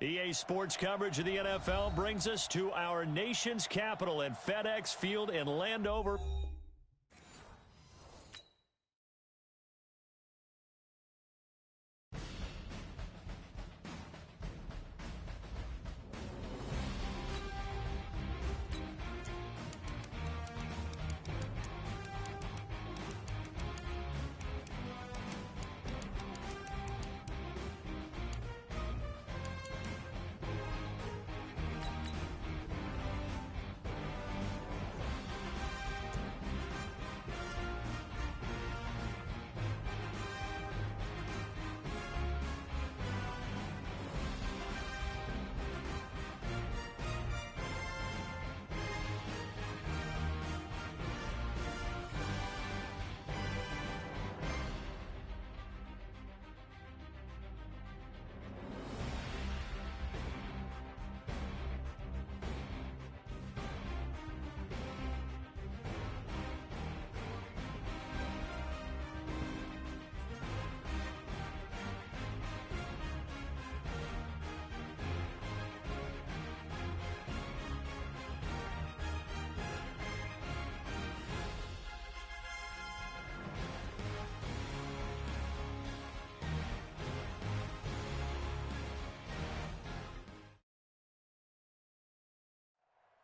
EA Sports coverage of the NFL brings us to our nation's capital at FedEx Field in Landover.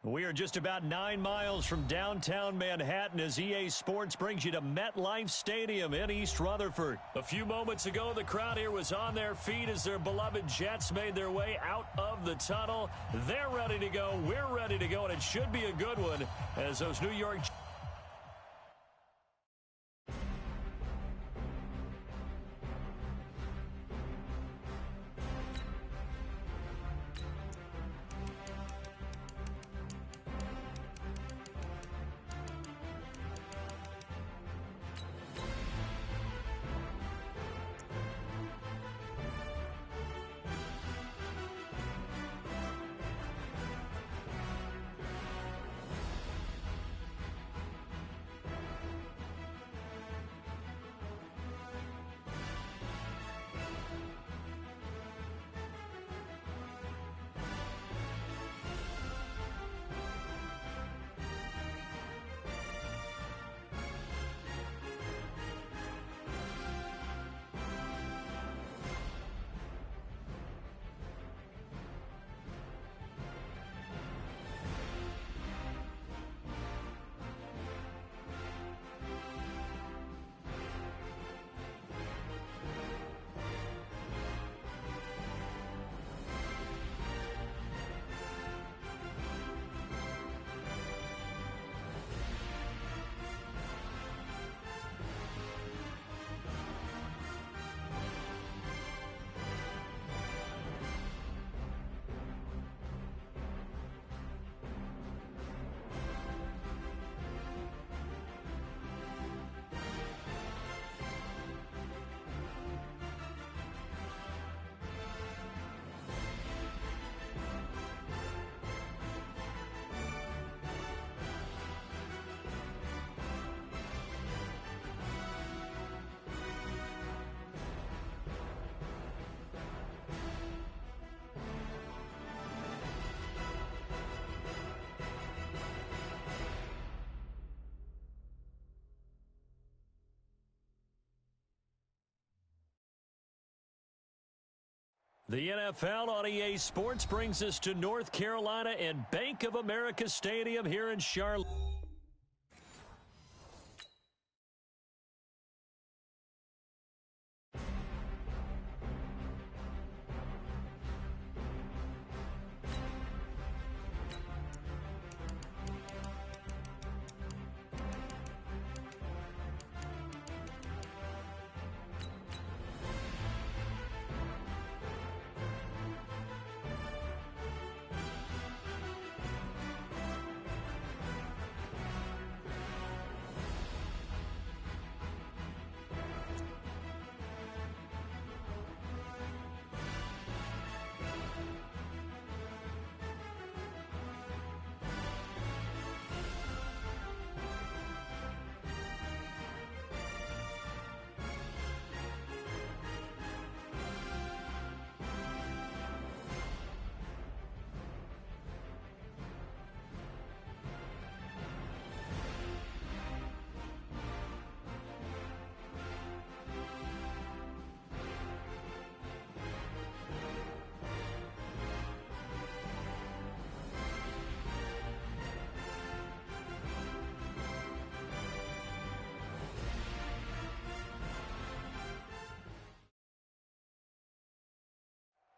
We are just about 9 miles from downtown Manhattan as EA Sports brings you to MetLife Stadium in East Rutherford. A few moments ago, the crowd here was on their feet as their beloved Jets made their way out of the tunnel. They're ready to go. We're ready to go, and it should be a good one as those New York The NFL on EA Sports brings us to North Carolina and Bank of America Stadium here in Charlotte.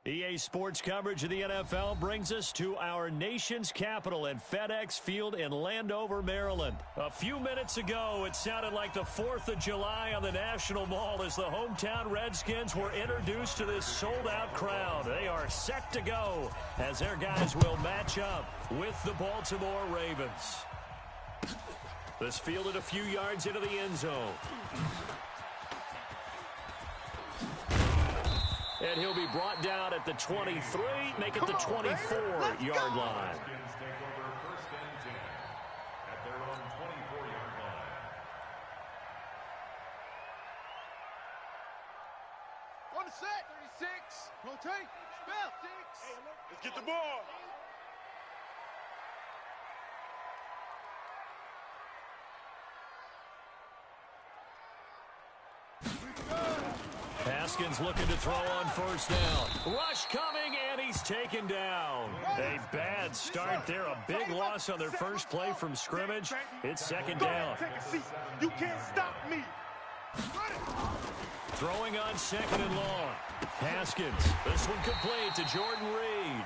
EA Sports coverage of the NFL brings us to our nation's capital at FedEx Field in Landover, Maryland. A few minutes ago, it sounded like the 4th of July on the National Mall as the hometown Redskins were introduced to this sold-out crowd. They are set to go as their guys will match up with the Baltimore Ravens. This fielded a few yards into the end zone. And he'll be brought down at the 23, make it the 24-yard line. On the set, 36. Rotate. Spell. 6. Let's get the ball. Haskins looking to throw on first down. Rush coming, and he's taken down. A bad start there. A big loss on their first play from scrimmage. It's second down. Take a seat. You can't stop me. Throwing on second and long. Haskins. This one complete to Jordan Reed.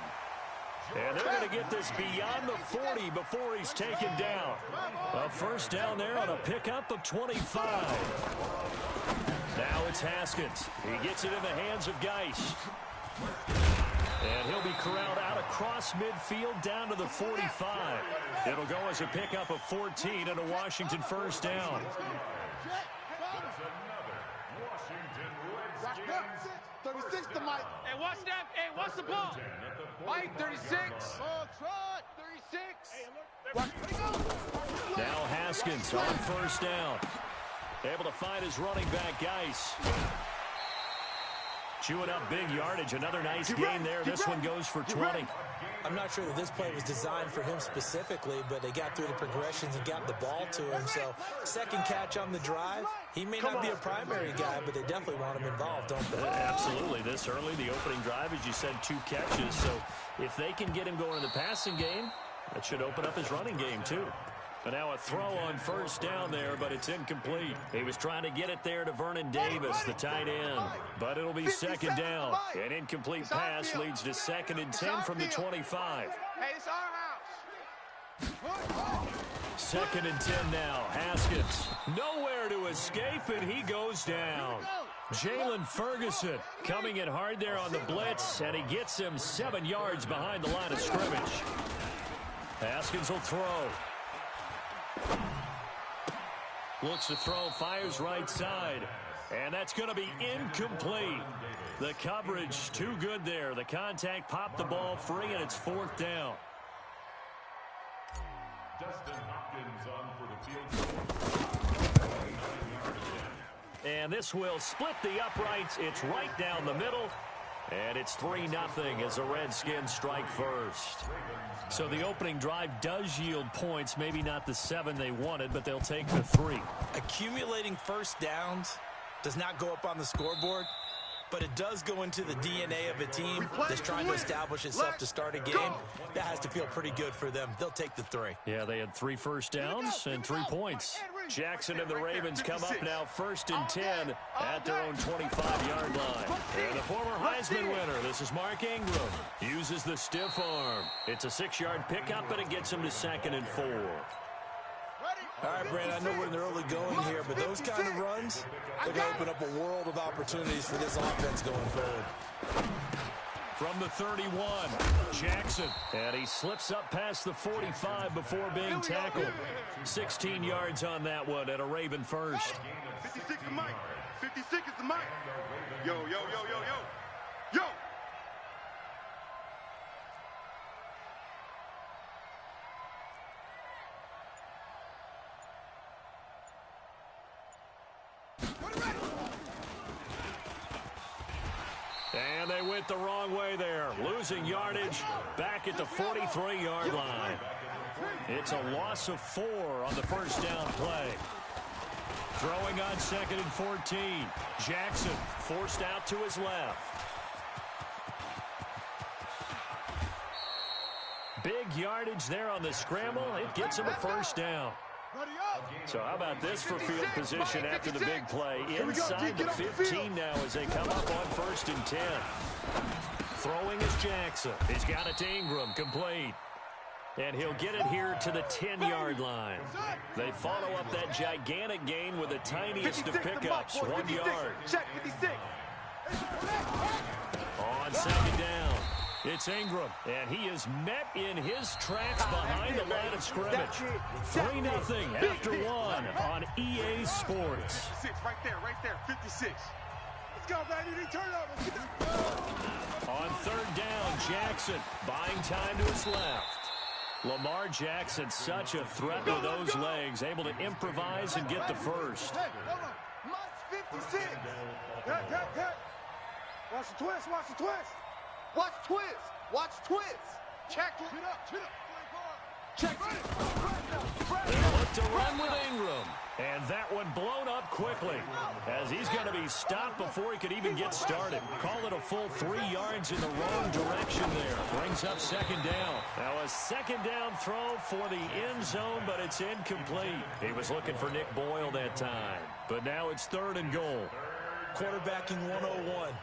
And they're going to get this beyond the 40 before he's taken down. A first down there on a pickup of 25. Now it's Haskins. He gets it in the hands of Geis. And he'll be corralled out across midfield down to the 45. It'll go as a pickup of 14 and a Washington first down. 36 to Mike. Hey, watch that. Hey, watch the ball. Mike, 36. Ball trot, 36. Now Haskins on first down. Able to find his running back, Geis. Chewing up big yardage. Another nice gain there. This one goes for 20. I'm not sure that this play was designed for him specifically, but they got through the progressions and got the ball to him. So second catch on the drive. He may not be a primary guy, but they definitely want him involved, don't they? Absolutely. This early, the opening drive, as you said, 2 catches. So if they can get him going in the passing game, that should open up his running game too. But now a throw on first down there, but it's incomplete. He was trying to get it there to Vernon Davis, the tight end. But it'll be second down. An incomplete pass leads to 2nd and 10 from the 25. Hey, it's our house. 2nd and 10 now. Haskins. Nowhere to escape, and he goes down. Jalen Ferguson coming in hard there on the blitz, and he gets him 7 yards behind the line of scrimmage. Haskins will throw. Looks to throw, fires right side. And that's going to be incomplete. The coverage too good there. The contact popped the ball free, and it's 4th down. And this will split the uprights. It's right down the middle. And it's 3-0 as the Redskins strike first. So the opening drive does yield points, maybe not the 7 they wanted, but they'll take the 3. Accumulating first downs does not go up on the scoreboard, but it does go into the DNA of a team that's trying to establish itself to start a game. That has to feel pretty good for them. They'll take the 3. Yeah, they had 3 first downs and 3 points. Jackson and the Ravens come up now 1st and 10 at their own 25-yard line. And the former Heisman winner, this is Mark Ingram, uses the stiff arm. It's a 6-yard pickup, and it gets him to 2nd and 4. All right, Brandon, I know we're in the early going here, but those kind of runs, they're going to open up a world of opportunities for this offense going forward. From the 31, Jackson, and he slips up past the 45 before being tackled. 16 yards on that one, and a Raven first. 56 is Mike. 56 is the Mike. Yo, yo, yo, yo, yo. Yo! And they went the wrong way there. Losing yardage back at the 43-yard line. It's a loss of 4 on the first down play. Throwing on 2nd and 14. Jackson forced out to his left. Big yardage there on the scramble. It gets him a first down. So how about this for field position after the big play? Inside the 15 now as they come up on 1st and 10. Throwing is Jackson. He's got it to Ingram, complete. And he'll get it here to the 10-yard line. They follow up that gigantic gain with the tiniest of pickups, 1 yard. Check 56. On second down, it's Ingram, and he is met in his tracks behind the line of scrimmage. 3-0 after 1 on EA Sports. 56, right there, 56. Let's go, baby. Turn On third down, Jackson buying time to his left. Lamar Jackson, such a threat with those legs, able to improvise and get the first. Hey, hold on. Much 56. Watch the twist, watch the twist. Watch twist, watch twist. Check it up, check it. They look to run with Ingram. And that one blown up quickly as he's going to be stopped before he could even get started. Call it a full 3 yards in the wrong direction there. Brings up second down. Now a second down throw for the end zone, but it's incomplete. He was looking for Nick Boyle that time. But now it's 3rd and goal. Quarterbacking 101.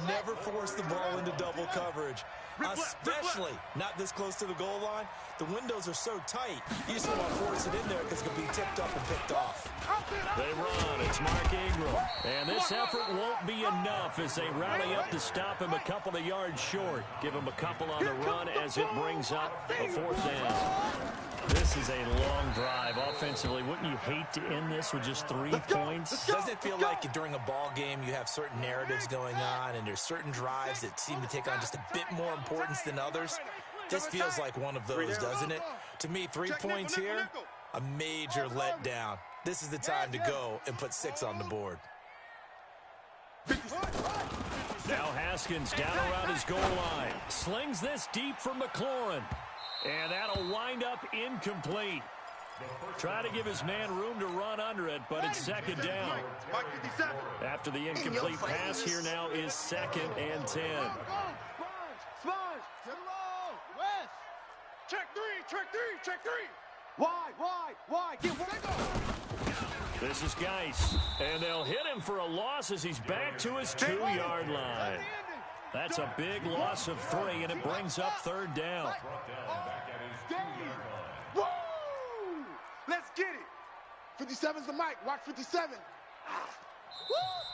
Never force the ball into double coverage, especially not this close to the goal line. The windows are so tight, you just don't want to force it in there because it could be tipped up and picked off. They run. It's Mark Ingram. And this effort won't be enough as they rally up to stop him a couple of yards short. Give him a couple on the run as it brings up a 4th down. This is a long drive offensively. Wouldn't you hate to end this with just 3 points? Doesn't it feel like during a ball game you have certain narratives going on and there's certain drives that seem to take on just a bit more importance than others? This feels like one of those, doesn't it? To me, 3 points here, a major letdown. This is the time to go and put 6 on the board. Now Haskins down around his goal line. Slings this deep for McLaurin. And that'll wind up incomplete. Try to give his man room to run under it, but it's second down. After the incomplete pass, here now is 2nd and 10. Sponge, West. Check three. Wide. Get one. This is Geis, and they'll hit him for a loss as he's back to his 2-yard line. That's a big loss of 3, and it brings up 3rd down. Woo! Let's get it. 57's the mic. Watch 57.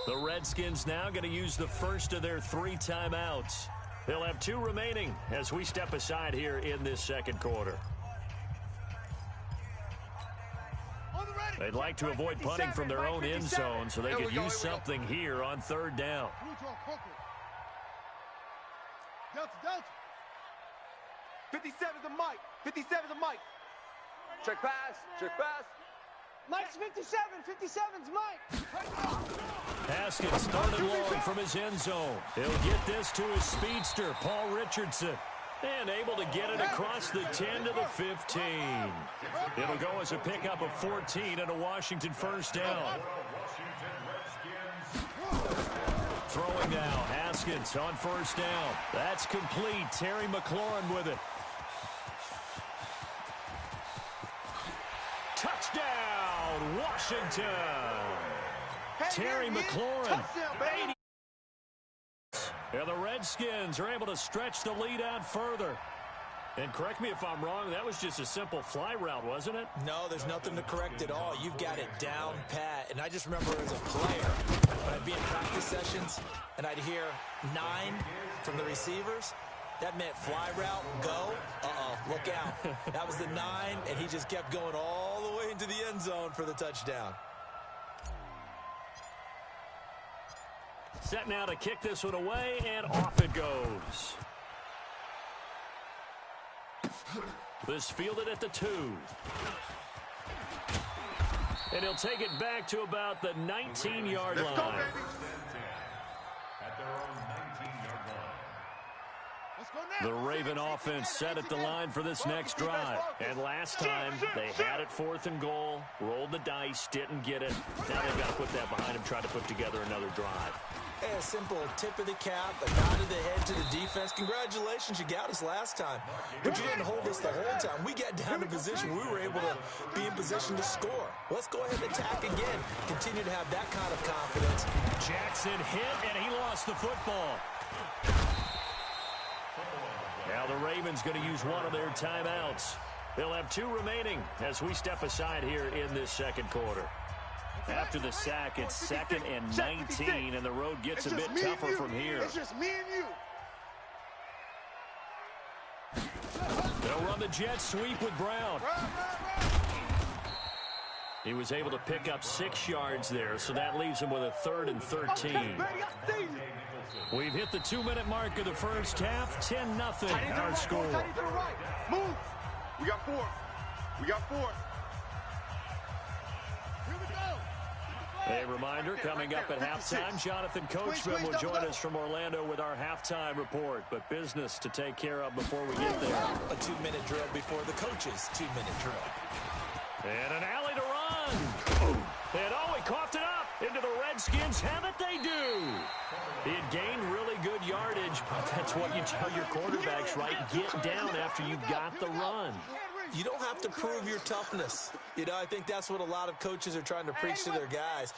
The Redskins now going to use the first of their 3 timeouts. They'll have 2 remaining as we step aside here in this second quarter. They'd like to avoid punting from their own end zone so they could use something here on 3rd down. Delta. 57's the mic. 57's the mic. Check pass. Mike's 57. 57's Mike. Haskins 3rd and long from his end zone. He'll get this to his speedster, Paul Richardson. And able to get it across the 10 to the 15. It'll go as a pickup of 14 and a Washington first down. Throwing now, Haskins on first down. That's complete. Terry McLaurin with it. Touchdown, Washington. Terry McLaurin. And the Redskins are able to stretch the lead out further. And correct me if I'm wrong, that was just a simple fly route, wasn't it? No, there's nothing to correct at all. You've got it down pat. And I just remember as a player, when I'd be in practice sessions and I'd hear 9 from the receivers, that meant fly route, go, look out. That was the 9, and he just kept going all the way into the end zone for the touchdown. Set now to kick this one away, and off it goes. This fielded at the 2. And he'll take it back to about the 19-yard line. At their own 19-yard line. The Raven offense set at the line for this next drive. And last time, they had it 4th and goal, rolled the dice, didn't get it. Now they've got to put that behind them, try to put together another drive. Hey, a simple tip of the cap, a nod of the head to the defense. Congratulations, you got us last time. But you didn't hold us the whole time. We got down to position. We were able to be in position to score. Let's go ahead and attack again. Continue to have that kind of confidence. Jackson hit, and he lost the football. the Ravens going to use one of their timeouts. They'll have 2 remaining as we step aside here in this second quarter. After the sack, it's 2nd and 19, and the road gets a bit tougher from here. It's just me and you. They'll run the jet sweep with Brown. He was able to pick up 6 yards there, so that leaves him with a 3rd and 13. We've hit the 2-minute mark of the first half. 10-0 our score. Move. We got 4. We got 4. A reminder, coming up at halftime, Jonathan Coachman will join us from Orlando with our halftime report. But business to take care of before we get there. A 2-minute drill before the coach's 2-minute drill. And an alley to run. And he coughed it up into the Redskins. Have it they do. He had gained really good yardage, but that's what you tell your quarterbacks, right? Get down after you got the run. You don't have to prove your toughness. You know, I think that's what a lot of coaches are trying to preach to their guys.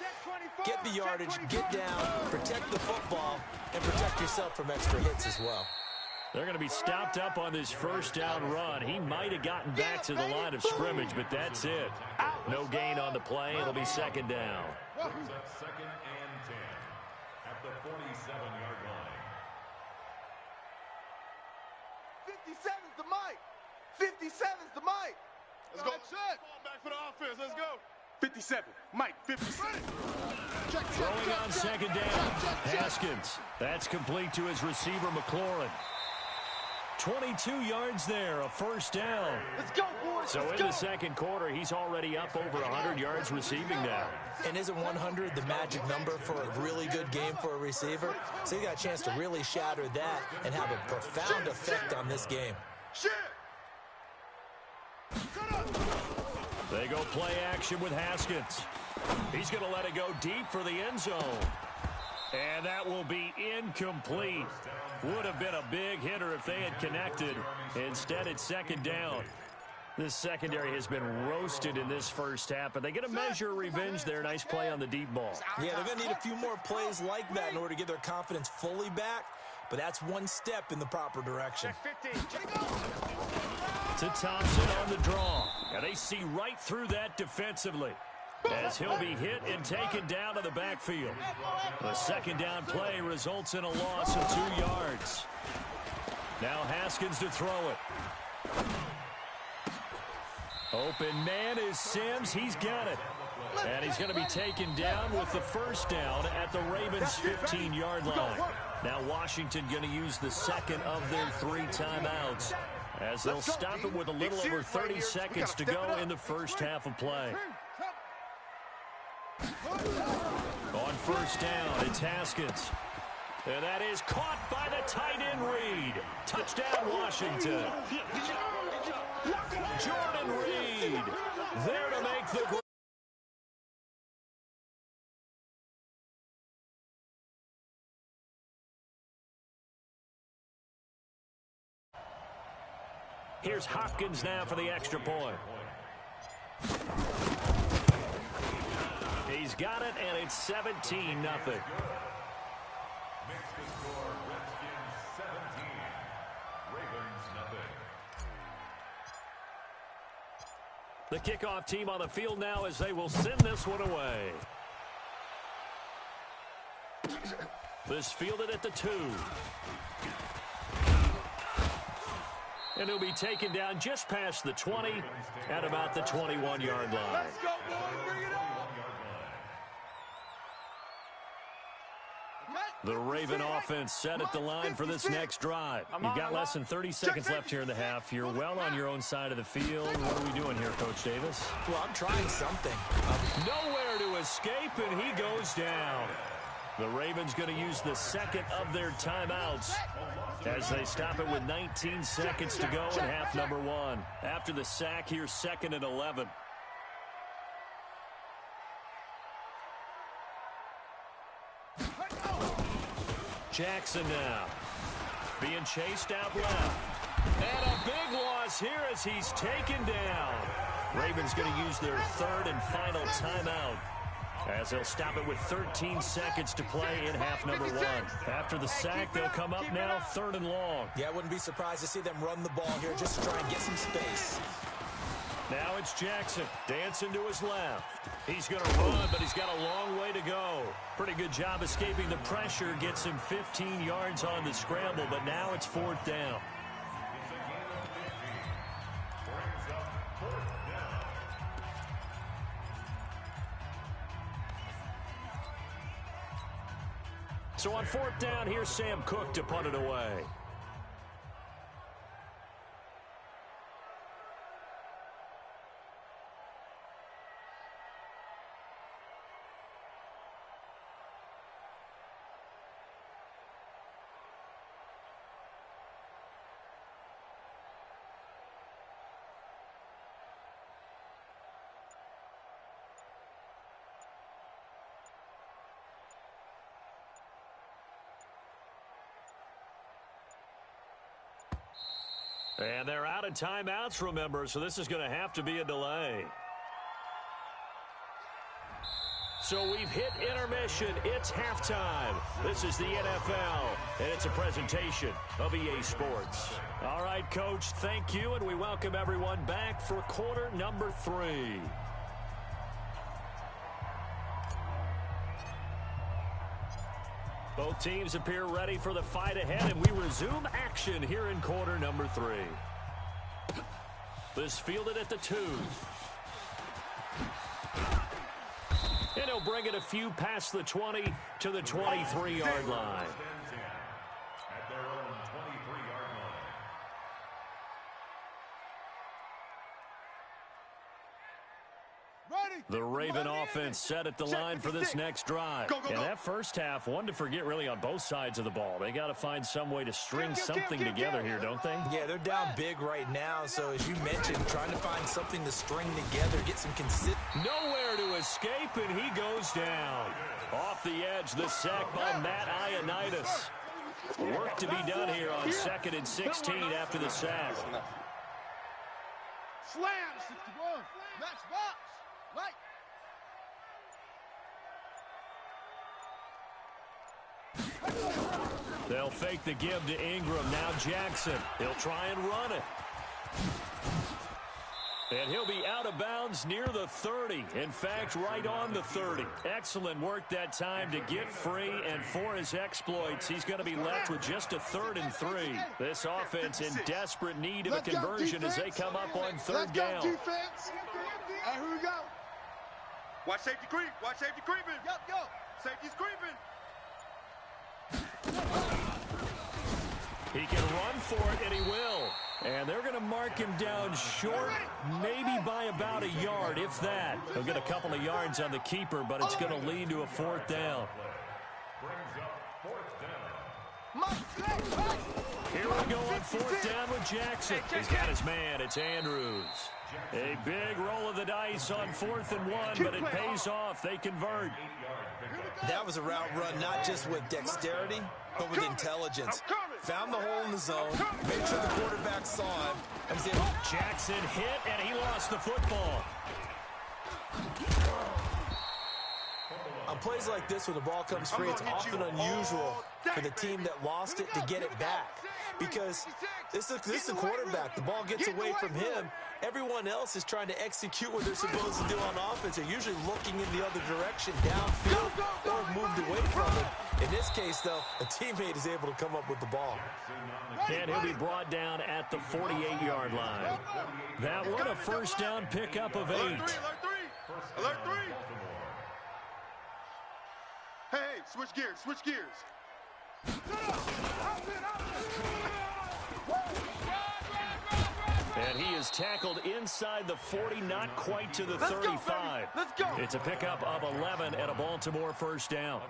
Get the yardage, get down, protect the football, and protect yourself from extra hits as well. They're going to be stopped up on this first down run. He might have gotten back to the line of scrimmage, but that's it. No gain on the play. It'll be 2nd down. 2nd and 10 at the 47-yard line. 57's the mic. 57's the mic. Let's go. Back for the offense. Let's go. 57. Mike, 57. Throwing on 2nd down. Haskins. That's complete to his receiver, McLaurin. 22 yards there, a 1st down. Let's go, boys. So in the second quarter, he's already up over 100 yards receiving now. And isn't 100 the magic number for a really good game for a receiver? So you got a chance to really shatter that and have a profound effect on this game. Shit. They go play action with Haskins. He's going to let it go deep for the end zone. And that will be incomplete. Would have been a big hitter if they had connected. Instead, it's 2nd down. This secondary has been roasted in this first half, but they get a measure of revenge there. Nice play on the deep ball. Yeah, they're going to need a few more plays like that in order to get their confidence fully back, but that's one step in the proper direction. To Thompson on the draw. And they see right through that defensively as he'll be hit and taken down to the backfield. The 2nd down play results in a loss of 2 yards. Now Haskins to throw it. Open man is Sims. He's got it. And he's going to be taken down with the 1st down at the Ravens' 15-yard line. Now Washington going to use the 2nd of their 3 timeouts, as they'll stop it with a little over 30 seconds to go in the first half of play. On 1st down, it's Haskins. And that is caught by the tight end Reed. Touchdown, Washington. Jordan Reed there to make the... Here's Hopkins now for the extra point. He's got it, and it's 17-0. Makes the score Redskins 17, Ravens nothing. The kickoff team on the field now as they will send this one away. This fielded at the 2. And he'll be taken down just past the 20 at about the 21-yard line. Let's go, boys. Bring it on. The Raven offense set at the line for this next drive. You've got less than 30 seconds left here in the half. You're well on your own side of the field. What are we doing here, Coach Davis? Well, I'm trying something. Nowhere to escape, and he goes down. The Ravens going to use the 2nd of their timeouts as they stop it with 19 seconds to go in half number 1. After the sack, here's 2nd and 11. Jackson now being chased out left. And a big loss here as he's taken down. Ravens going to use their 3rd and final timeout as they'll stop it with 13 seconds to play in half number one. After the sack, they'll come up now 3rd and long. Yeah, I wouldn't be surprised to see them run the ball here just to try and get some space. Now it's Jackson, dancing to his left. He's going to run, but he's got a long way to go. Pretty good job escaping the pressure, gets him 15 yards on the scramble, but now it's 4th down. So on 4th down, here's Sam Cook to punt it away. And they're out of timeouts, remember, so this is going to have to be a delay. So we've hit intermission. It's halftime. This is the NFL, and it's a presentation of EA Sports. All right, Coach, thank you, and we welcome everyone back for quarter number 3. Both teams appear ready for the fight ahead, and we resume action here in quarter number 3. This fielded at the 2. And he'll bring it a few past the 20 to the 23-yard line. At their own 23-yard line. The Raven offense set at the line for this next drive. And that first half, one to forget really on both sides of the ball. They got to find some way to string something together here, don't they? Yeah, they're down big right now, so as you mentioned, trying to find something to string together, get some nowhere to escape, and he goes down. Off the edge, the sack by Matt Ioannidis. Work to be done here on 2nd and 16 after the sack. Slam, 61. Max box. Light. They'll fake the give to Ingram. Now Jackson. He'll try and run it. And he'll be out of bounds near the 30. In fact, right on the 30. Excellent work that time to get free, and for his exploits, he's going to be left with just a 3rd and 3. This offense in desperate need of a conversion as they come up on 3rd down. Hey, here we go. Watch safety creep. Watch safety creeping. Yup. Safety's creeping. He can run for it, and he will. And they're going to mark him down short, maybe by about a yard, if that. He'll get a couple of yards on the keeper, but it's going to lead to a 4th down. Here we go on 4th down with Jackson. He's got his man. It's Andrews. A big roll of the dice on 4th and 1, but it pays off. They convert. That was a route run, not just with dexterity, but with intelligence. Found the hole in the zone, made sure the quarterback saw him, and was able. Jackson hit, and he lost the football. On plays like this, when the ball comes free, it's often unusual for the team that lost it to get it back. Because this is a quarterback. The ball gets away from him. Everyone else is trying to execute what they're supposed to do on offense. They're usually looking in the other direction, downfield, or moved away from him. In this case, though, a teammate is able to come up with the ball. And he'll be brought down at the 48-yard line. That one, a 1st down pickup of 8. Alert 3. Hey, switch gears. And he is tackled inside the 40, not quite to the 35. Let's go. It's a pickup of 11 and a Baltimore 1st down.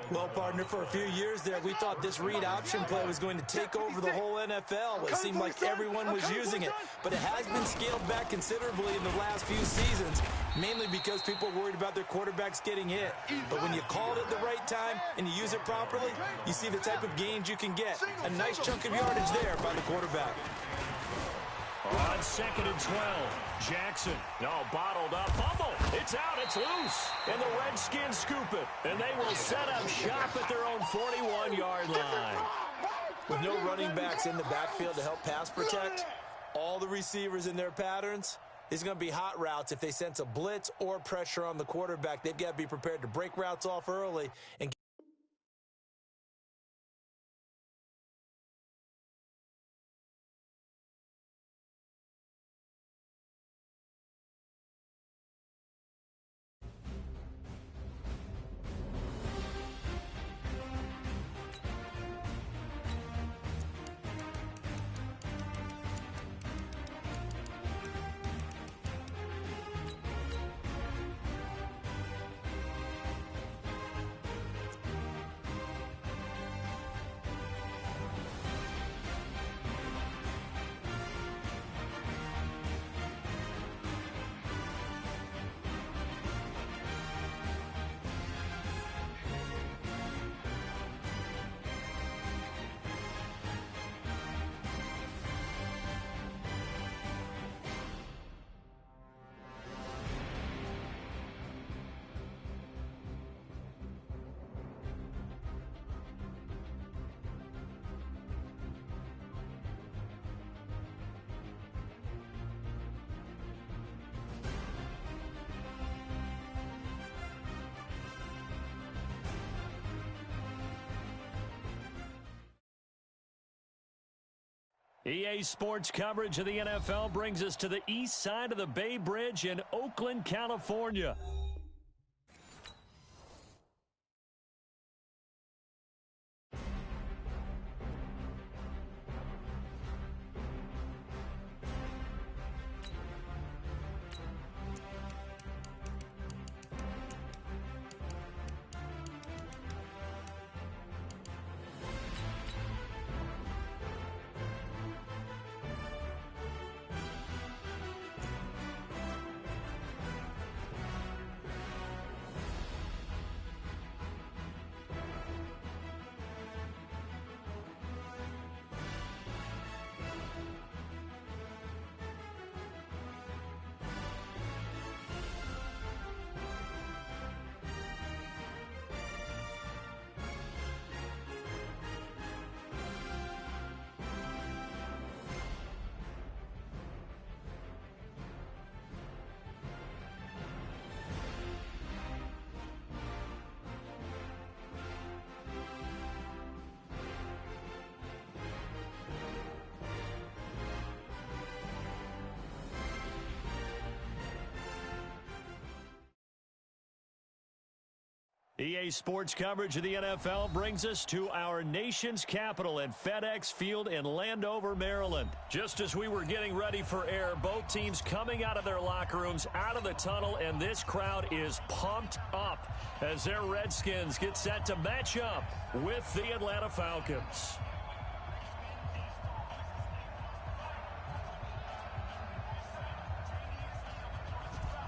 Well, partner, for a few years there, we thought this read option play was going to take over the whole NFL. It seemed like everyone was using it, but it has been scaled back considerably in the last few seasons, mainly because people are worried about their quarterbacks getting hit. But when you call it at the right time and you use it properly, you see the type of gains you can get. A nice chunk of yardage there by the quarterback. On 2nd and 12, Jackson. No, bottled up. Fumble. It's out. It's loose. And the Redskins scoop it. And they will set up shop at their own 41-yard line. With no running backs in the backfield to help pass protect, all the receivers in their patterns, it's going to be hot routes. If they sense a blitz or pressure on the quarterback, they've got to be prepared to break routes off early and EA Sports coverage of the NFL brings us to the east side of the Bay Bridge in Oakland, California. EA Sports coverage of the NFL brings us to our nation's capital at FedEx Field in Landover, Maryland. Just as we were getting ready for air, both teams coming out of their locker rooms, out of the tunnel, and this crowd is pumped up as their Redskins get set to match up with the Atlanta Falcons.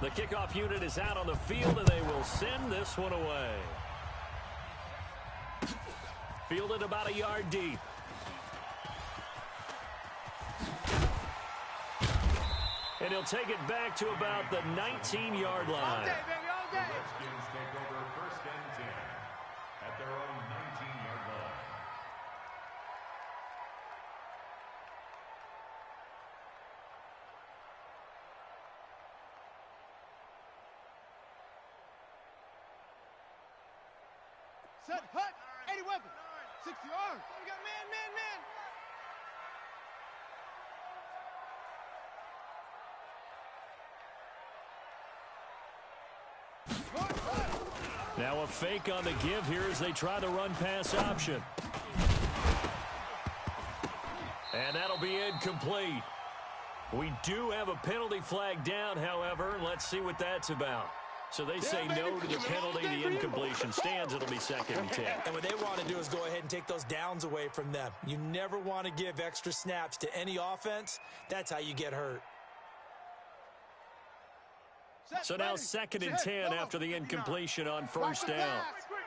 The kickoff unit is out on the field, and they will send this one away. Fielded about a yard deep. And he'll take it back to about the 19-yard line. All day, baby, all day. Redskins take over 1st and 10 at their own 19-yard line. Set, hut, 80 weapon, 60 yards. We got man. Now a fake on the give here as they try the run-pass option. And that'll be incomplete. We do have a penalty flag down, however. Let's see what that's about. So they say no to the penalty. The incompletion stands. It'll be 2nd and 10. And what they want to do is go ahead and take those downs away from them. You never want to give extra snaps to any offense. That's how you get hurt. So now 2nd and 10 after the incompletion on 1st down.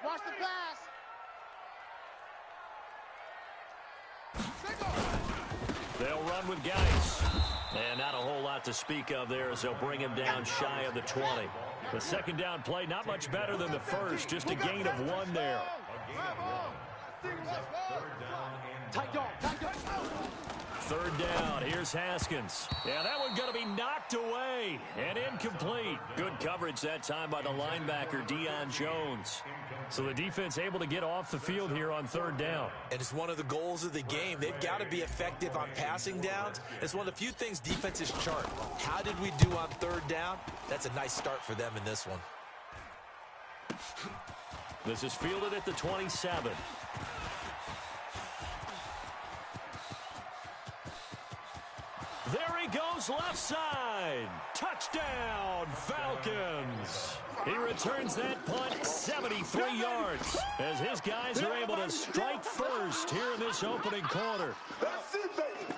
Watch the pass. They'll run with Geis. And not a whole lot to speak of there as they'll bring him down shy of the 20. The second down play, not much better than the first, just a gain of 1 there. Third down, here's Haskins. Yeah, that one going to be knocked away and incomplete. Good coverage that time by the linebacker, Deion Jones. So the defense able to get off the field here on third down. And it's one of the goals of the game. They've got to be effective on passing downs. It's one of the few things defenses chart. How did we do on third down? That's a nice start for them in this one. This is fielded at the 27. There he goes, left side. Touchdown, Falcons. He returns that punt 73 yards as his guys are able to strike first here in this opening quarter. That's it, baby.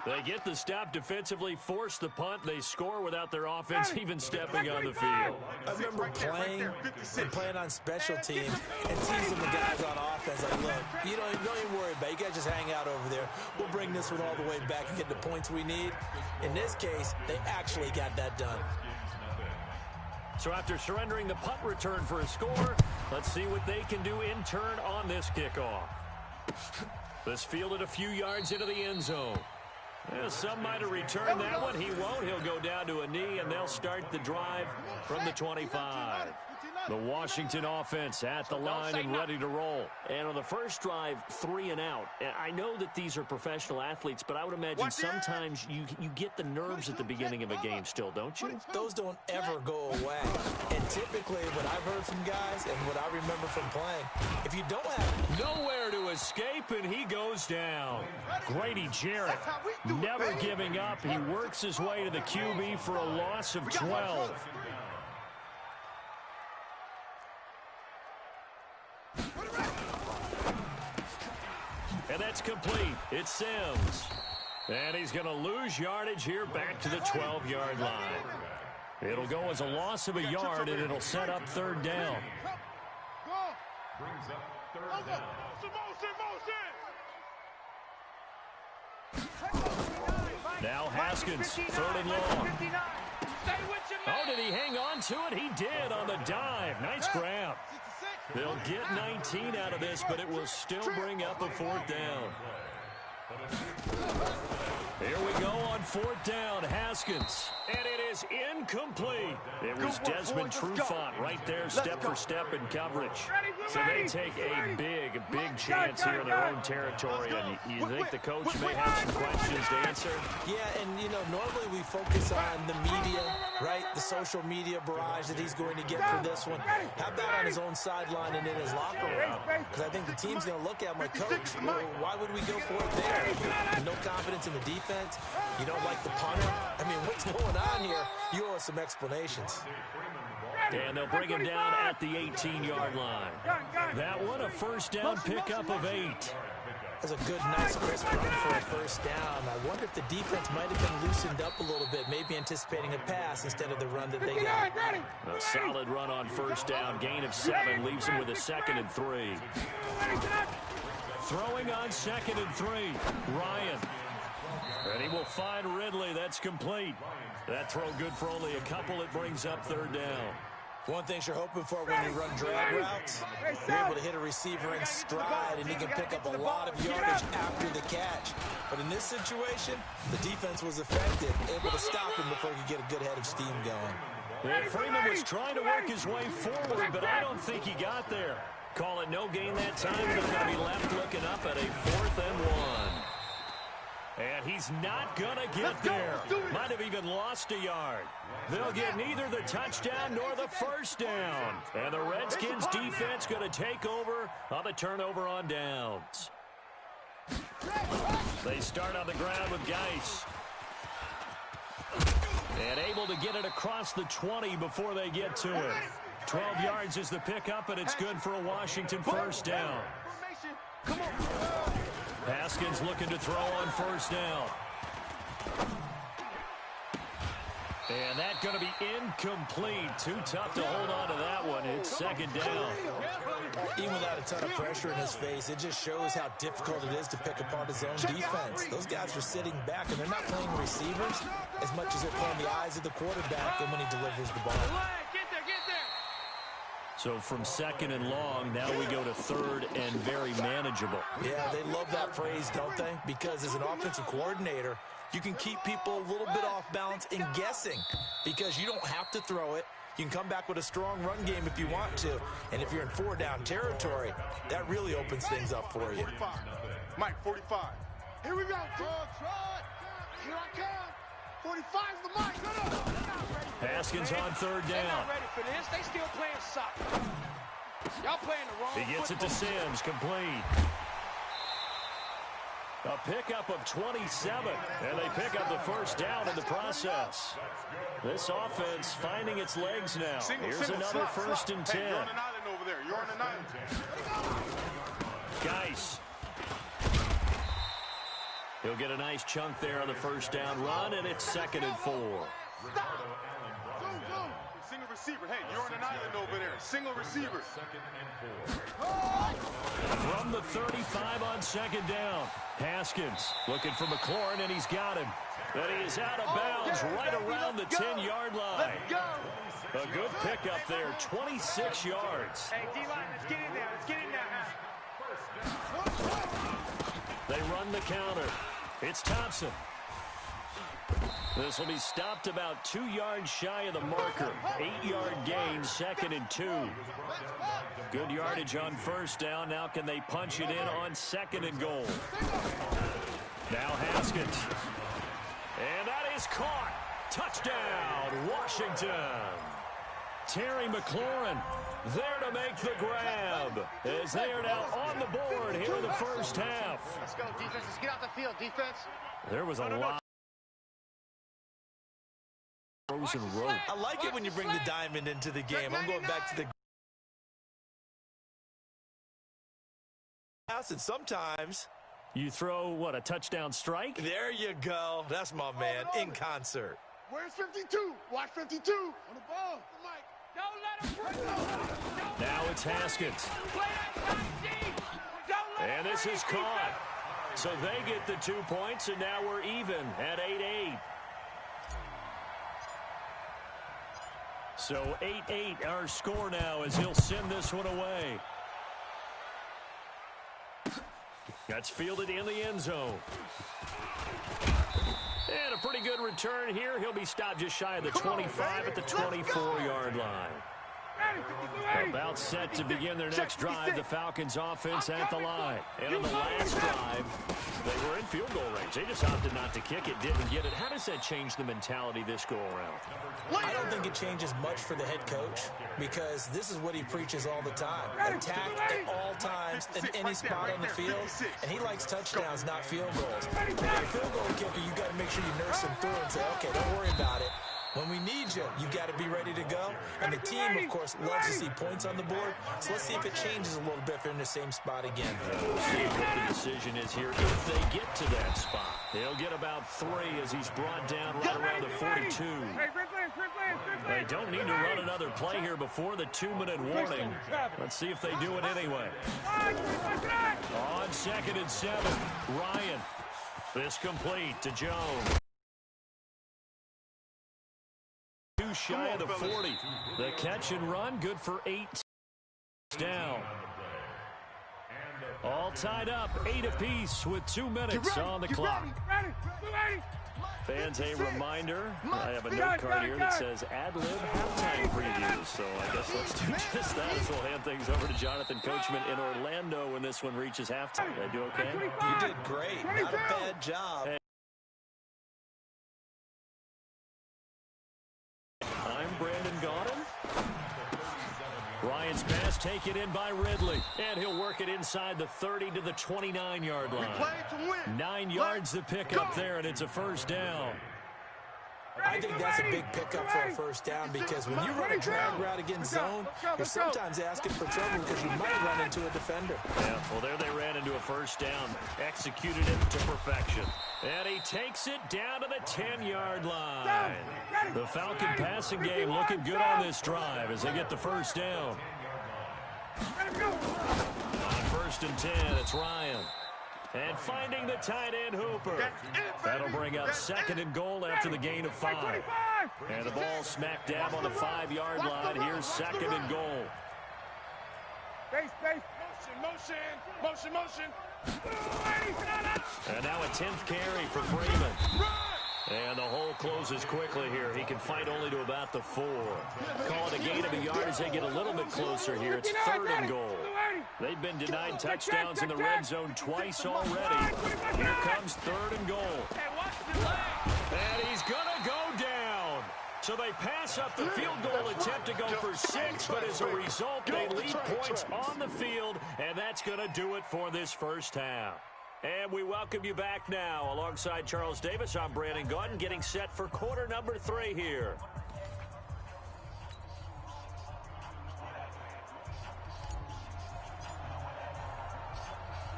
They get the stop defensively, force the punt. They score without their offense even stepping on the field. I remember playing on special teams and teasing the guys on offense. Like, look, you don't even worry about it. You guys just hang out over there. We'll bring this one all the way back and get the points we need. In this case, they actually got that done. So after surrendering the punt return for a score, let's see what they can do in turn on this kickoff. This fielded a few yards into the end zone. Yeah, some might have returned that one. He won't. He'll go down to a knee, and they'll start the drive from the 25. The Washington offense at the line and ready to roll. And on the first drive, 3 and out. I know that these are professional athletes, but I would imagine sometimes you get the nerves at the beginning of a game still, don't you? Those don't ever go away. And typically what I've heard from guys and what I remember from playing, if you don't have nowhere to escape, and he goes down. Grady Jarrett never giving up. He works his way to the QB for a loss of 12. And that's complete. It's Sims. And he's going to lose yardage here back to the 12-yard line. It'll go as a loss of a yard, and it'll set up third down. Brings up third down. Now Haskins, third and long. Oh, did he hang on to it? He did on the dive. Nice grab. They'll get 19 out of this, but it will still bring up a fourth down. Here we go on fourth down, Haskins. And it is incomplete. It was Desmond Trufant right there, step for step in coverage. So they take a big chance here in their own territory. And you think the coach may have some questions to answer? Yeah, and, you know, normally we focus on the media, right? The social media barrage that he's going to get for this one. How about on his own sideline and in his locker room? Because I think the team's going to look at him like, Coach, why would we go for it there? No confidence in the defense. You don't like the punter. I mean, what's going on here? You owe us some explanations. And they'll bring him down at the 18-yard line. That one, a first down pickup of 8. That's a good, nice, crisp run for a first down. I wonder if the defense might have been loosened up a little bit, maybe anticipating a pass instead of the run that they got. A solid run on first down. Gain of 7 leaves him with a 2nd and 3. Throwing on 2nd and 3. Ryan. And he will find Ridley. That's complete. That throw good for only a couple. It brings up third down. One thing you're hoping for when you run drag routes, you're able to hit a receiver in stride, and he can pick up a lot of yardage after the catch. But in this situation, the defense was effective, able to stop him before he could get a good head of steam going. And Freeman was trying to work his way forward, but I don't think he got there. Call it no gain that time, and they're going to be left looking up at a 4th and 1. And he's not going to get there. Might have even lost a yard. They'll get neither the touchdown nor the first down. And the Redskins defense going to take over on the turnover on downs. They start on the ground with Geis. And able to get it across the 20 before they get to it. 12 yards is the pickup, and it's good for a Washington first down. Come on. Haskins looking to throw on first down. And that's going to be incomplete. Too tough to hold on to that one. It's second down. Even without a ton of pressure in his face, it just shows how difficult it is to pick apart his own defense. Those guys are sitting back, and they're not playing receivers as much as they're playing the eyes of the quarterback and when he delivers the ball. So from second and long, now we go to third and very manageable. Yeah, they love that phrase, don't they? Because as an offensive coordinator, you can keep people a little bit off balance and guessing because you don't have to throw it. You can come back with a strong run game if you want to. And if you're in four-down territory, that really opens things up for you. 45. Mike, 45. Here we go. Trot. Here I come. 45's the mic. Haskins on third down. They're not ready for this. They still playing soccer. Y'all playing the wrong He gets it to Sims, complete. A pickup of 27, and they pick up the first down in the process. This offense finding its legs now. Here's another first and 10. Hey, you're on an island over there. You're on an island. Geis. He'll get a nice chunk there on the first down run, and it's second and 4. Single receiver. Hey, you're on an island over there. Single receiver. From the 35 on second down. Haskins looking for McLaurin, and he's got him. But he is out of bounds right around the 10-yard line. A good pickup there, 26 yards. Hey, D-line, let's get in there. Let's get in there. They run the counter. It's Thompson. This will be stopped about 2 yards shy of the marker. 8-yard gain, second and 2. Good yardage on first down. Now can they punch it in on second and goal? Now Haskins. And that is caught. Touchdown, Washington. Terry McLaurin there to make the grab as they are now on the board here in the first half. Let's go, defense. Let's get out the field, defense. There was a lot. Frozen rope. I like it when you bring the diamond into the game. I'm going back to the house, and sometimes You throw, what, a touchdown strike? there you go. That's my man in concert. Where's 52? Watch 52. On the ball. Mike. Don't let him break. Now it's Haskins. Play that tight deep. Don't let And this is caught. So they get the 2 points, and now we're even at 8-8. So 8-8 our score now as he'll send this one away. That's fielded in the end zone. And a pretty good return here. He'll be stopped just shy of the 25 at the 24-yard line. About set to begin their next drive, the Falcons offense at the line. And on the last drive, they were in field goal range. They just opted not to kick it, didn't get it. How does that change the mentality this go-around? I don't think it changes much for the head coach because this is what he preaches all the time. Attack at all times in any spot on the field, and he likes touchdowns, not field goals. When you're a field goal kicker, you got to make sure you nurse him through and say, okay, don't worry about it. When we need you, you got to be ready to go. And the team, of course, loves to see points on the board. So let's see if it changes a little bit if they're in the same spot again. We'll see what the decision is here if they get to that spot. He'll get about 3 as he's brought down right around the 42. They don't need to run another play here before the 2-minute warning. Let's see if they do it anyway. On second and 7, Ryan. This complete to Jones. Shy of the 40. The catch and run, good for 8 down. All tied up, 8 apiece with 2 minutes on the clock. Fans, a reminder, I have a note card here that says ad-lib halftime previews. So I guess let's do just that as we'll hand things over to Jonathan Coachman in Orlando when this one reaches halftime. Did I do okay? You did great. Not a bad job. Hey. I'm Brandon Gaudin. Ryan's pass taken in by Ridley. And he'll work it inside the 30 to the 29-yard line. 9 yards to pick up there, and it's a first down. I think that's a big pickup for a first down because when you run a drag route against zone, you're sometimes asking for trouble because you might run into a defender. Yeah, well, there they ran into a first down. Executed it to perfection. And he takes it down to the 10-yard line. The Falcon passing game looking good on this drive as they get the first down. On 1st and 10, it's Ryan. And finding the tight end, Hooper. That'll bring up 2nd and goal after the gain of 5. And the ball smack dab on the 5-yard line. Here's 2nd and goal. Motion. And now a 10th carry for Freeman. And the hole closes quickly here. He can fight only to about the 4. Call it a gain of a yard as they get a little bit closer here. It's 3rd and goal. They've been denied touchdowns in the red zone twice already. Here comes 3rd and goal. And he's going to go down. So they pass up the field goal attempt to go for 6, but as a result, they leave points on the field, and that's going to do it for this first half. And we welcome you back now. Alongside Charles Davis, I'm Brandon Gautin, getting set for quarter number 3 here.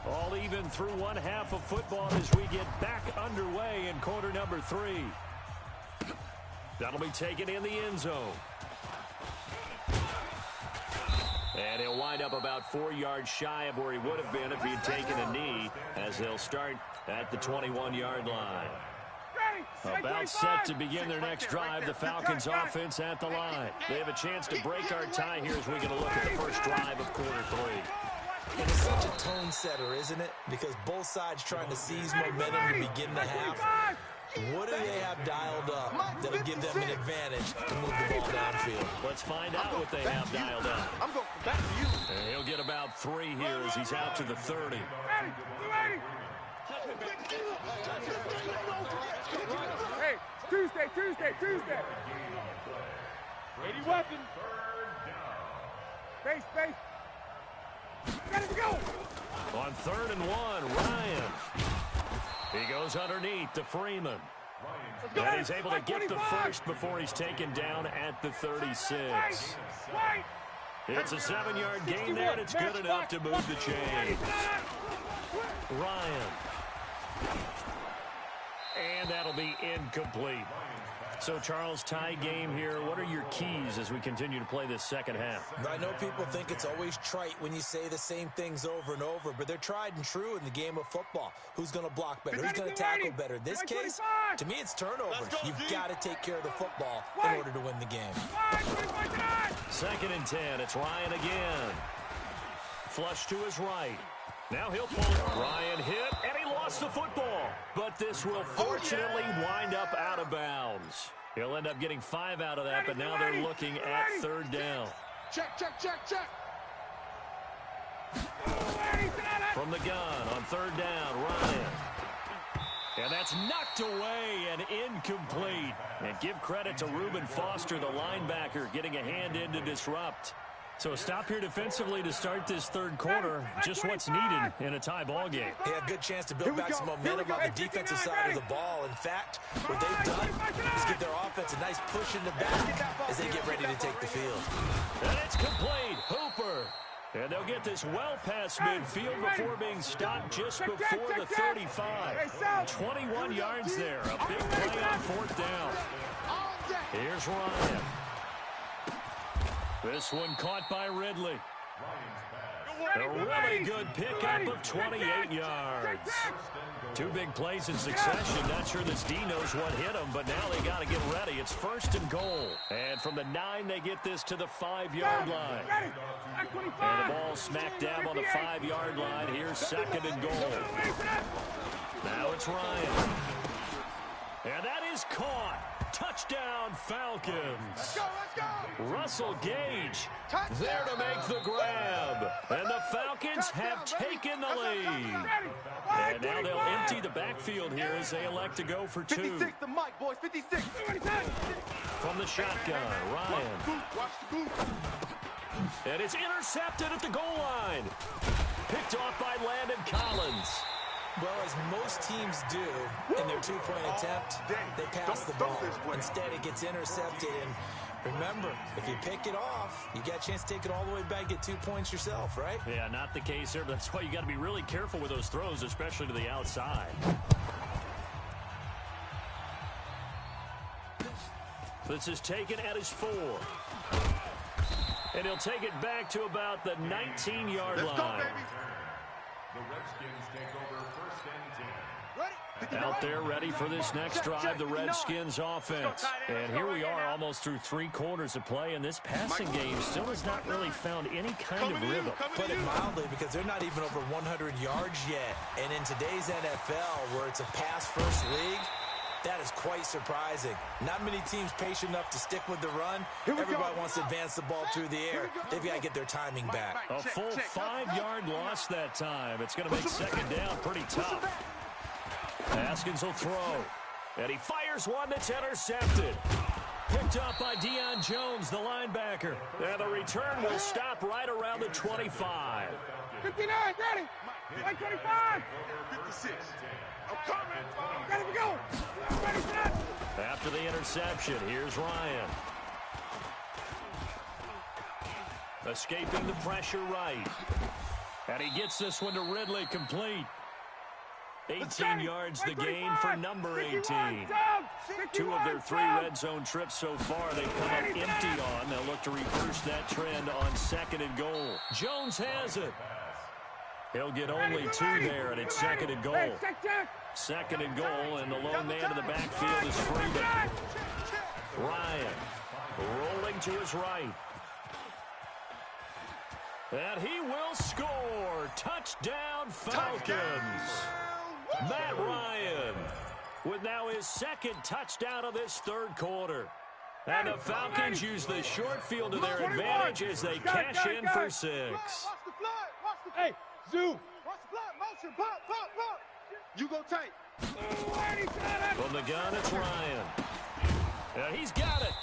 All even through one half of football as we get back underway in quarter number 3. That'll be taken in the end zone. And he'll wind up about 4 yards shy of where he would have been if he'd taken a knee, as they'll start at the 21-yard line. About set to begin their next drive, the Falcons offense at the line. They have a chance to break our tie here as we get a look at the first drive of quarter 3. And it's such a tone setter, isn't it? Because both sides trying to seize momentum to begin the half. What do they have dialed up that'll give them an advantage to move the ball downfield? Let's find out what they have dialed up. I'm going back to you. And he'll get about 3 here as he's out to the 30. Hey, Tuesday. Ready weapon. Base. Ready to go. On 3rd and 1, Ryan. He goes underneath to Freeman. And he's able to get the first before he's taken down at the 36. It's a 7-yard gain there, and it's good enough to move the chains. Ryan. And that'll be incomplete. So, Charles, tie game here. What are your keys as we continue to play this second half? I know people think it's always trite when you say the same things over and over, but they're tried and true in the game of football. Who's going to block better? Who's going to tackle better? In this case, to me, it's turnovers. You've got to take care of the football in order to win the game. 2nd and 10. It's Ryan again. Flush to his right. Now he'll pull it. Ryan hit, and he lost the football. But this will fortunately wind up out of bounds. He'll end up getting 5 out of that, but now they're looking at 3rd down. Check. From the gun on 3rd down, Ryan. And that's knocked away and incomplete. And give credit to Reuben Foster, the linebacker, getting a hand in to disrupt. So a stop here defensively to start this 3rd quarter. Just what's needed in a tie ball game. Yeah, good chance to build back some momentum on the defensive side of the ball. In fact, what they've done is give their offense a nice push in the back as they get ready to take the field. And it's complete. Hooper. And they'll get this well past midfield before being stopped just before the 35. 21 yards there. A big play on 4th down. Here's Ryan. This one caught by Ridley. A really good pickup of 28 yards. 2 big plays in succession. Not sure this D knows what hit him, but now they got to get ready. It's 1st and goal. And from the 9, they get this to the 5-yard line. And the ball smack dab on the 5-yard line. Here's 2nd and goal. Now it's Ryan. And that is caught. Touchdown, Falcons. Let's go. Russell Gage there to make the grab. And the Falcons have taken the lead. And now they'll empty the backfield here as they elect to go for 2. 56, the mic, boys, 56. From the shotgun, Ryan. Watch the boot. And it's intercepted at the goal line. Picked off by Landon Collins. Well, as most teams do in their 2-point attempt, they pass the ball. Instead, it gets intercepted. And remember, if you pick it off, you got a chance to take it all the way back, get 2 points yourself, right? Yeah, not the case here, but that's why you got to be really careful with those throws, especially to the outside. This is taken at his 4. And he'll take it back to about the 19-yard line. The Redskins take over 1st and 10. Out there ready for this next drive, the Redskins offense. And here we are almost through 3 quarters of play, and this passing game still has not really found any kind of rhythm. Put it mildly, because they're not even over 100 yards yet. And in today's NFL, where it's a pass-first league, that is quite surprising. Not many teams patient enough to stick with the run. Everybody wants to advance the ball through the air. They've got to get their timing back. A full 5-yard loss that time. It's going to make 2nd down pretty tough. Haskins will throw. And he fires one that's intercepted. Picked up by Deion Jones, the linebacker. And the return will stop right around the 25. 59, ready. 125. 56. I'm coming. Ready to go. Ready, set. After the interception, here's Ryan. Escaping the pressure right. And he gets this one to Ridley, complete. 18 yards the gain for number 18. 2 of their 3 red zone trips so far they've come up empty on. They'll look to reverse that trend on 2nd and goal. Jones has it. He'll get only 2 there, and it's 2nd and goal. 2nd and goal, and the lone man in the backfield is Freeman. Ryan rolling to his right. And he will score. Touchdown, Falcons. Matt Ryan with now his 2nd touchdown of this 3rd quarter. And the Falcons use the short field to their advantage as they cash in for 6. Hey, zoom. Watch the block, motion, pop. You go tight. From the gun, it's Ryan. And he's got it.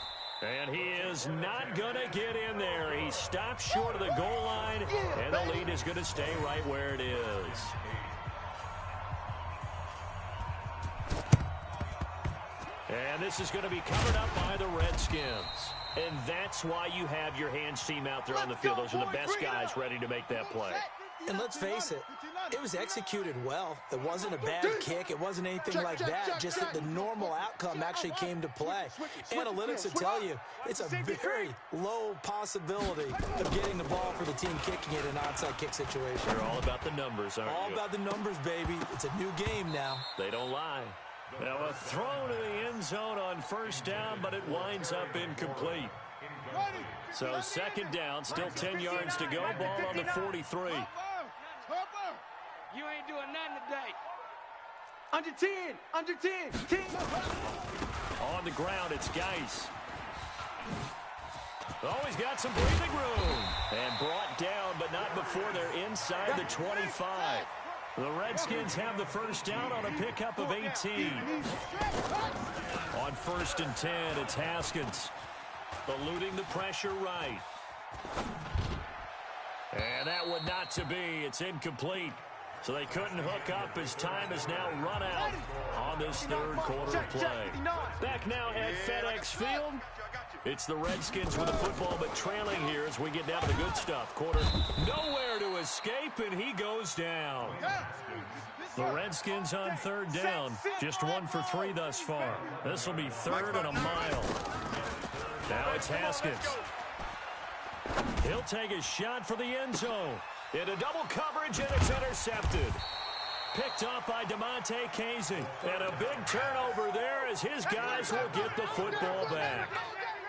And he is not going to get in there. He stops short of the goal line, and the lead is going to stay right where it is. And this is going to be covered up by the Redskins. And that's why you have your hands team out there on the field. Those are the best guys ready to make that play. And let's face it, it was executed well. It wasn't a bad kick. It wasn't anything like that. Just that the normal outcome actually came to play. Analytics will tell you it's a very low possibility of getting the ball for the team kicking it in an onside kick situation. They're all about the numbers, aren't you? All about the numbers, baby. It's a new game now. They don't lie. Now a throw to the end zone on 1st down, but it winds up incomplete. So 2nd down, still 10 yards to go. Ball on the 43. You ain't doing nothing today. Under 10. 10. On the ground, it's Geis. Oh, he's got some breathing room. And brought down, but not before they're inside the 25. The Redskins have the 1st down on a pickup of 18. On 1st and 10, it's Haskins. Eluding the pressure right. And that one not to be. It's incomplete. So they couldn't hook up as time has now run out on this 3rd quarter play. Back now at FedEx Field. It's the Redskins with the football, but trailing here as we get down to the good stuff. Quarter nowhere to escape, and he goes down. The Redskins on 3rd down. Just 1 for 3 thus far. This will be 3rd and a mile. Now it's Haskins. He'll take a shot for the end zone. Into double coverage, and it's intercepted. Picked off by DeMonte Casey. And a big turnover there as his guys will get the football back.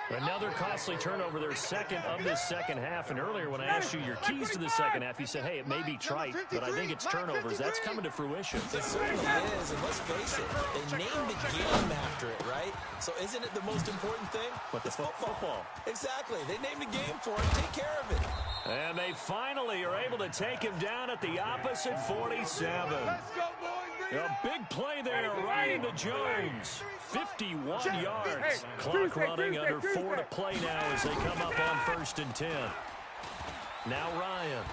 Another costly turnover, their 2nd of this 2nd half. And earlier when I asked you your keys to the 2nd half, you said, hey, it may be trite, but I think it's turnovers. That's coming to fruition. It certainly is, and let's face it, they named the game after it, right? So isn't it the most important thing? But the football. Exactly. They named the game for it. Take care of it. And they finally are able to take him down at the opposite 47. A big play there right into Jones. 51 yards. Clock running under 4 to play now as they come up on 1st and 10. Now Ryan.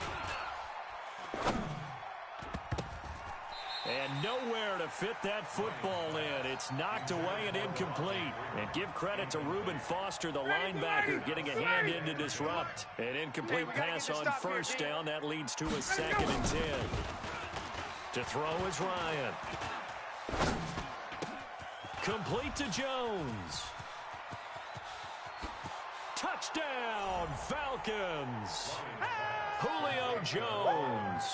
And nowhere to fit that football in. It's knocked away and incomplete. And give credit to Reuben Foster, the linebacker, getting a hand in to disrupt. An incomplete pass on 1st down. That leads to a 2nd and 10. To throw is Ryan. Complete to Jones. Touchdown, Falcons. Julio Jones,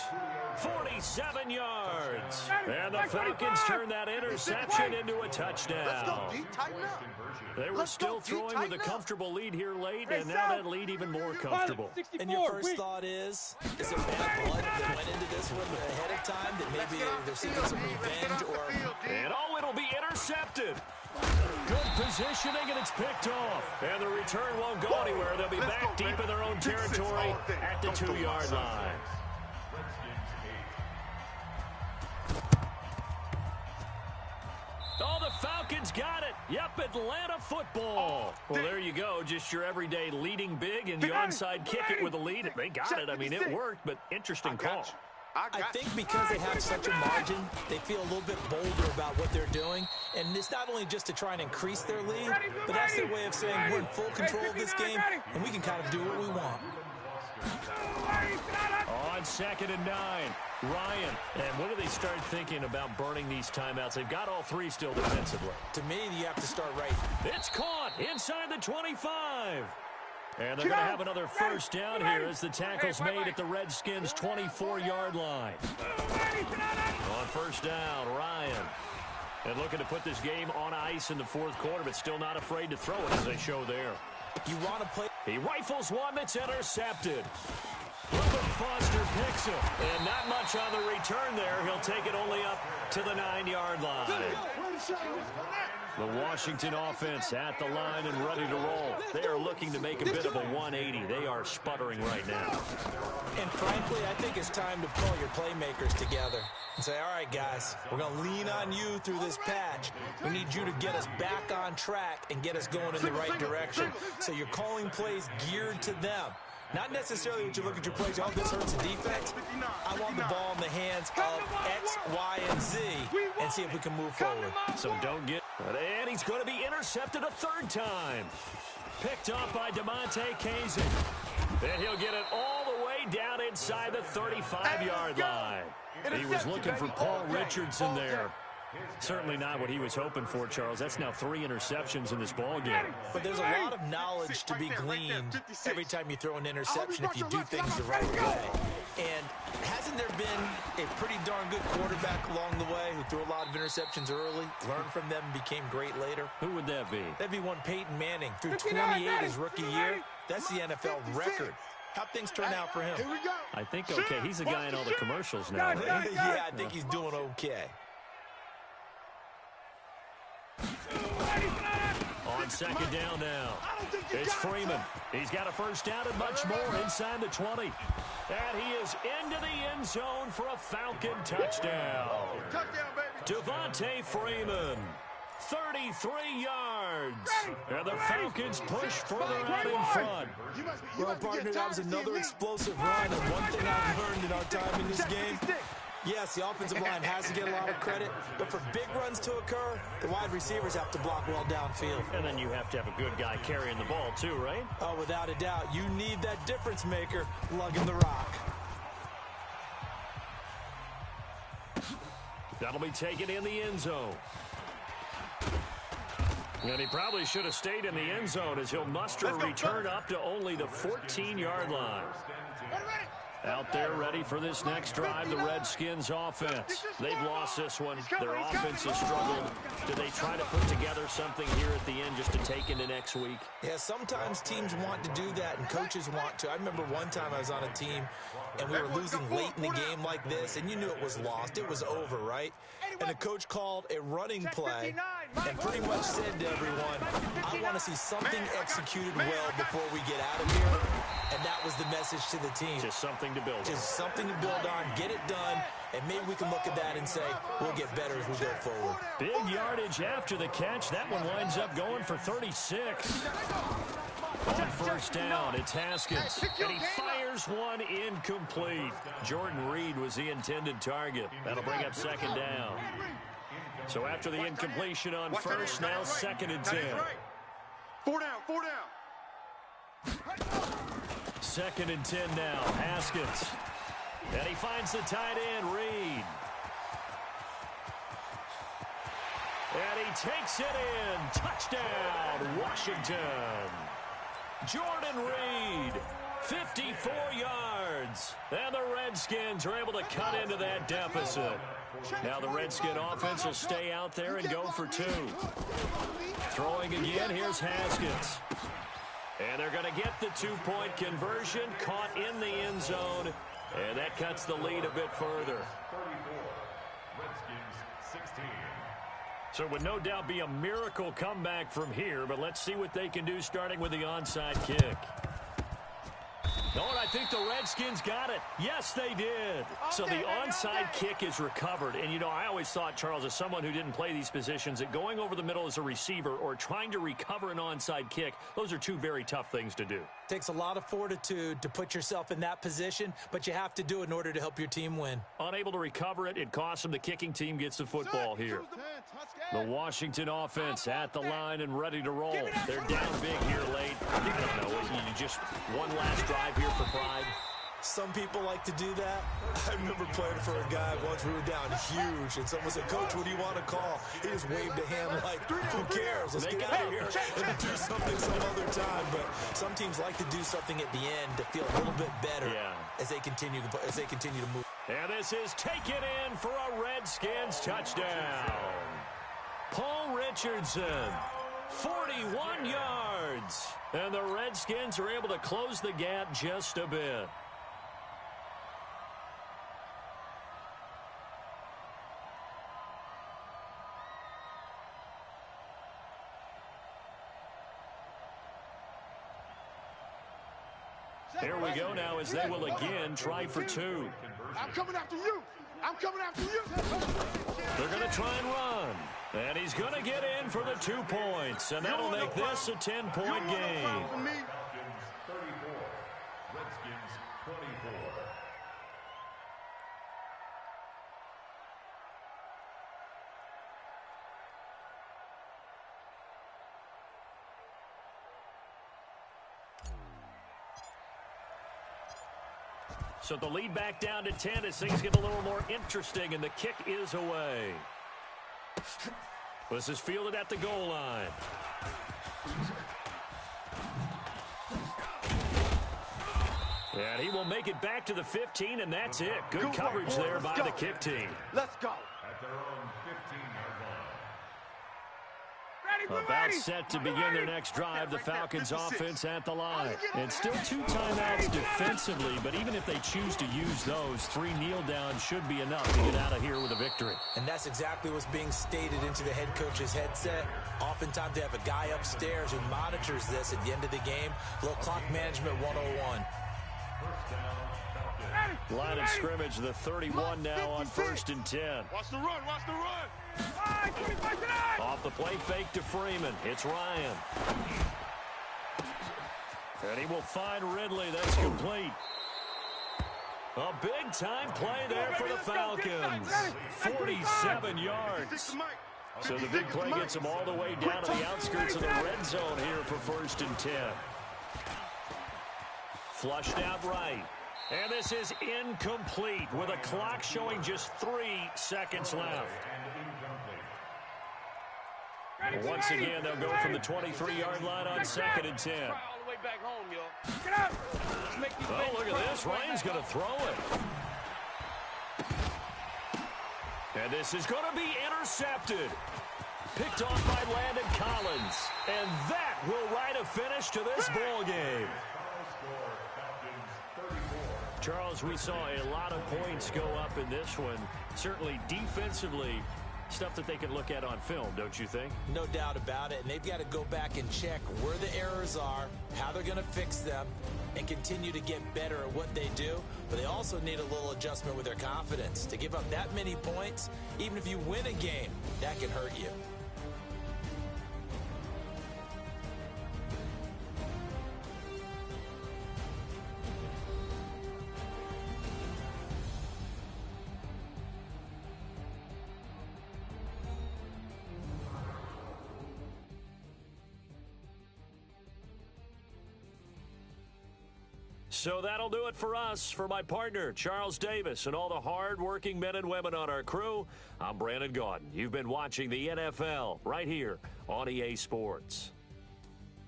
47 yards. And the Falcons turn that interception into a touchdown. Let's go, D. Tighten up. They were still throwing with a comfortable lead here late, and now that lead even more comfortable. And your first thought is there bad blood that went into this one ahead of time, that maybe they're seeking some revenge? And it'll be intercepted. Good positioning, and it's picked off. And the return won't go anywhere. They'll be back deep in their own territory at the 2-yard line. Oh, the Falcons got it. Yep, Atlanta football. Well, there you go. Just your everyday leading big, and the onside kick it with a lead. They got it. I mean, it worked, but interesting call. I think because they have such a margin, they feel a little bit bolder about what they're doing. And it's not only just to try and increase their lead, but that's their way of saying we're in full control of this game, and we can kind of do what we want. On 2nd and 9, Ryan. And when do they start thinking about burning these timeouts? They've got all three still defensively. To me, you have to start right. It's caught inside the 25. And they're going to have another first down here as the tackle's made at the Redskins' 24-yard line. On first down, Ryan. And looking to put this game on ice in the fourth quarter, but still not afraid to throw it, as they show there. You want to play. He rifles one that's intercepted. Reuben Foster picks it. And not much on the return there. He'll take it only up to the 9-yard line. The Washington offense at the line and ready to roll. They are looking to make a bit of a 180. They are sputtering right now. And frankly, I think it's time to pull your playmakers together and say, all right, guys, we're going to lean on you through this patch. We need you to get us back on track and get us going in the right direction. So you're calling plays geared to them. Not necessarily when you look at your plays, oh, this hurts the defense. I want the ball in the hands of X, Y, and Z and see if we can move forward. So don't get... And he's going to be intercepted a third time. Picked up by DeMonte Casey. And he'll get it all the way down inside the 35-yard line. He was looking for Paul Richardson there. Certainly not what he was hoping for, Charles. That's now 3 interceptions in this ball game. But there's a lot of knowledge to be gleaned every time you throw an interception if you do things the right way. And hasn't there been a pretty darn good quarterback along the way who threw a lot of interceptions early, learned from them, and became great later? Who would that be? That'd be one Peyton Manning. Through 28 his rookie year, that's the NFL record. How'd things turn out for him? I think okay. He's a guy in all the commercials now. Yeah, I think he's doing okay. On 2nd down now, it's Freeman. He's got a first down and much more inside the 20. And he is into the end zone for a Falcon touchdown. Devontae Freeman, 33 yards. And the Falcons push further out in front. Well, partner, that was another explosive run. And one thing I've learned in our time in this game, yes, the offensive line has to get a lot of credit, but for big runs to occur, the wide receivers have to block well downfield. And then you have to have a good guy carrying the ball too, right? Oh, without a doubt. You need that difference maker lugging the rock. That'll be taken in the end zone. And he probably should have stayed in the end zone as he'll muster a return up to only the 14-yard line. Out there ready for this next drive, the Redskins offense. They've lost this one. Their offense has struggled. Do they try to put together something here at the end just to take into next week? Yeah, sometimes teams want to do that and coaches want to. I remember one time I was on a team and we were losing late in the game like this, and you knew it was lost. It was over, right? And the coach called a running play and pretty much said to everyone, I want to see something executed well before we get out of here. And that was the message to the team. Just something to build on. Just something to build on, get it done, and maybe we can look at that and say, we'll get better as we go forward. Big yardage after the catch. That one winds up going for 36. On first down, it's Haskins, and he fires one incomplete. Jordan Reed was the intended target. That'll bring up 2nd down. So after the incompletion on first, now 2nd and 10. 4 down. 2nd and 10 now, Haskins. And he finds the tight end, Reed. And he takes it in. Touchdown, Washington. Jordan Reed, 54 yards. And the Redskins are able to cut into that deficit. Now the Redskin offense will stay out there and go for two. Throwing again, here's Haskins. And they're going to get the two-point conversion, caught in the end zone, and that cuts the lead a bit further. 34, Redskins 16. So it would no doubt be a miracle comeback from here, but let's see what they can do starting with the onside kick. Oh, and I think the Redskins got it. Yes, they did. So the onside kick is recovered. And, you know, I always thought, Charles, as someone who didn't play these positions, that going over the middle as a receiver or trying to recover an onside kick, those are two very tough things to do. Takes a lot of fortitude to put yourself in that position, but you have to do it in order to help your team win. Unable to recover it, it costs them. The kicking team gets the football here. The Washington offense at the line and ready to roll. They're down big here late. I don't know, you just one last drive here for pride. Some people like to do that. I remember playing for a guy once. We were down huge, and someone said, "Coach, what do you want to call?" He just waved a hand like, "Who cares? Let's get out of here and do something some other time." But some teams like to do something at the end to feel a little bit better as they continue to move. And this is taken in for a Redskins touchdown. Paul Richardson, 41 yards. And the Redskins are able to close the gap just a bit. Here we go now as they will again try for two. I'm coming after you. I'm coming after you. They're going to try and run. And he's going to get in for the 2 points. And that'll make this a 10-point game. Falcons 34, Redskins 24. So the lead back down to 10 as things get a little more interesting, and the kick is away. This is fielded at the goal line. And he will make it back to the 15, and that's it. Good coverage there by the kick team. Let's go. At their own 15-yard line. About set to begin their next drive, the Falcons offense at the line. And still 2 timeouts defensively, but even if they choose to use those, 3 kneel downs should be enough to get out of here with a victory. And that's exactly what's being stated into the head coach's headset. Oftentimes they have a guy upstairs who monitors this at the end of the game. Little clock management 101. Line of scrimmage, the 31 now on 1st and 10. Watch the run, watch the run. Off the play fake to Freeman. It's Ryan. And he will find Ridley. That's complete. A big-time play there for the Falcons. 47 yards. So the big play gets them all the way down to the outskirts of the red zone here for 1st and 10. Flushed out right. And this is incomplete with a clock showing just 3 seconds left. Once again, they'll go from the 23-yard line on 2nd and 10. Oh, look at this. Ryan's going to throw it. And this is going to be intercepted. Picked off by Landon Collins. And that will write a finish to this ball game. Charles, we saw a lot of points go up in this one. Certainly defensively, stuff that they can look at on film, don't you think? No doubt about it. And they've got to go back and check where the errors are, how they're going to fix them, and continue to get better at what they do. But they also need a little adjustment with their confidence. To give up that many points, even if you win a game, that can hurt you. So that'll do it for us. For my partner, Charles Davis, and all the hard-working men and women on our crew, I'm Brandon Gaudin. You've been watching the NFL right here on EA Sports.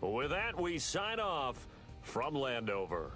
With that, we sign off from Landover.